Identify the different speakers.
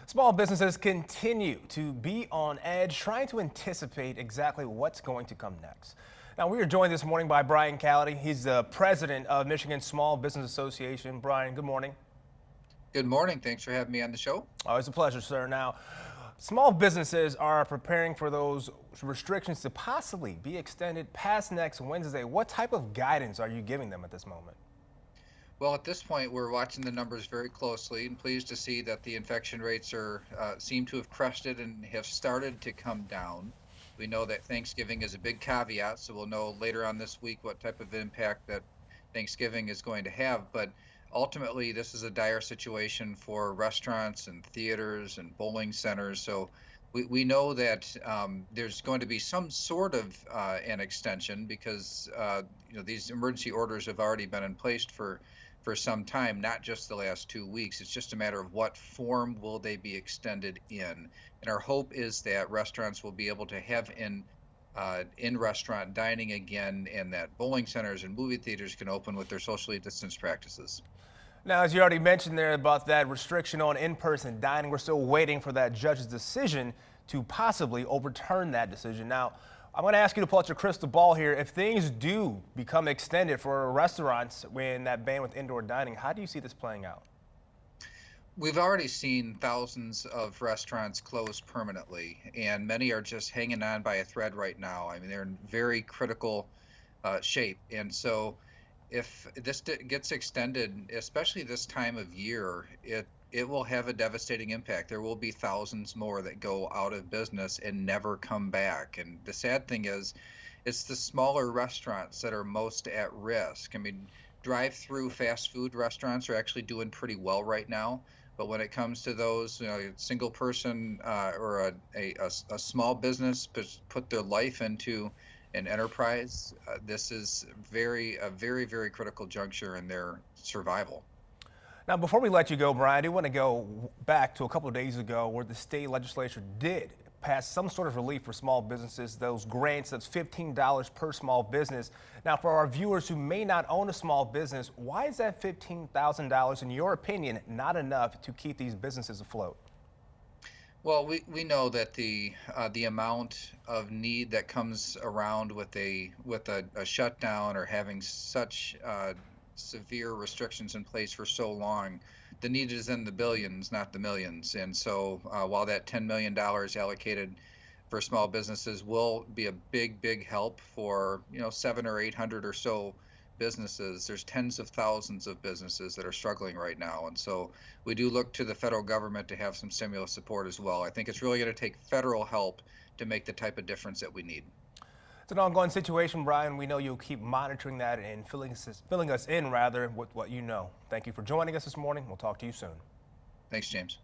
Speaker 1: Small businesses continue to be on edge, trying to anticipate exactly what's going to come next. Now, we are joined this morning by Brian Callady. He's the president of Michigan Small Business Association. Brian, good morning.
Speaker 2: Good morning. Thanks for having me on the show.
Speaker 1: Always a pleasure, sir. Now, small businesses are preparing for those restrictions to possibly be extended past next Wednesday. What type of guidance are you giving them at this moment?
Speaker 2: Well, at this point, we're watching the numbers very closely and pleased to see that the infection rates are seem to have crested and have started to come down. We know that Thanksgiving is a big caveat, so we'll know later on this week what type of impact that Thanksgiving is going to have. But ultimately, this is a dire situation for restaurants and theaters and bowling centers. So we know that there's going to be some sort of an extension because these emergency orders have already been in place for some time, not just the last 2 weeks. It's just a matter of what form will they be extended in. And our hope is that restaurants will be able to have in-restaurant dining again, and that bowling centers and movie theaters can open with their socially distanced practices.
Speaker 1: Now, as you already mentioned there about that restriction on in-person dining, we're still waiting for that judge's decision to possibly overturn that decision. Now, I'm going to ask you to pull out your crystal ball here. If things do become extended for restaurants when that ban with indoor dining, how do you see this playing out?
Speaker 2: We've already seen thousands of restaurants close permanently, and many are just hanging on by a thread right now. I mean, they're in very critical shape. And so if gets extended, especially this time of year, it will have a devastating impact. There will be thousands more that go out of business and never come back. And the sad thing is, it's the smaller restaurants that are most at risk. I mean, drive-through fast food restaurants are actually doing pretty well right now. But when it comes to those, single person or a small business put their life into an enterprise, this is a very, very critical juncture in their survival.
Speaker 1: Now, before we let you go, Brian, I do want to go back to a couple of days ago where the state legislature did pass some sort of relief for small businesses, those grants, that's $15 per small business. Now, for our viewers who may not own a small business, why is that $15,000, in your opinion, not enough to keep these businesses afloat?
Speaker 2: Well, we know that the amount of need that comes around with a shutdown or having such severe restrictions in place for so long, the need is in the billions, not the millions. And so, while that $10 million allocated for small businesses will be a big help for 700 or 800 or so businesses, there's tens of thousands of businesses that are struggling right now. And so we do look to the federal government to have some stimulus support as well. I think it's really going to take federal help to make the type of difference that we need.
Speaker 1: It's an ongoing situation, Brian. We know you'll keep monitoring that and filling us in rather with what you know. Thank you for joining us this morning. We'll talk to you soon.
Speaker 2: Thanks, James.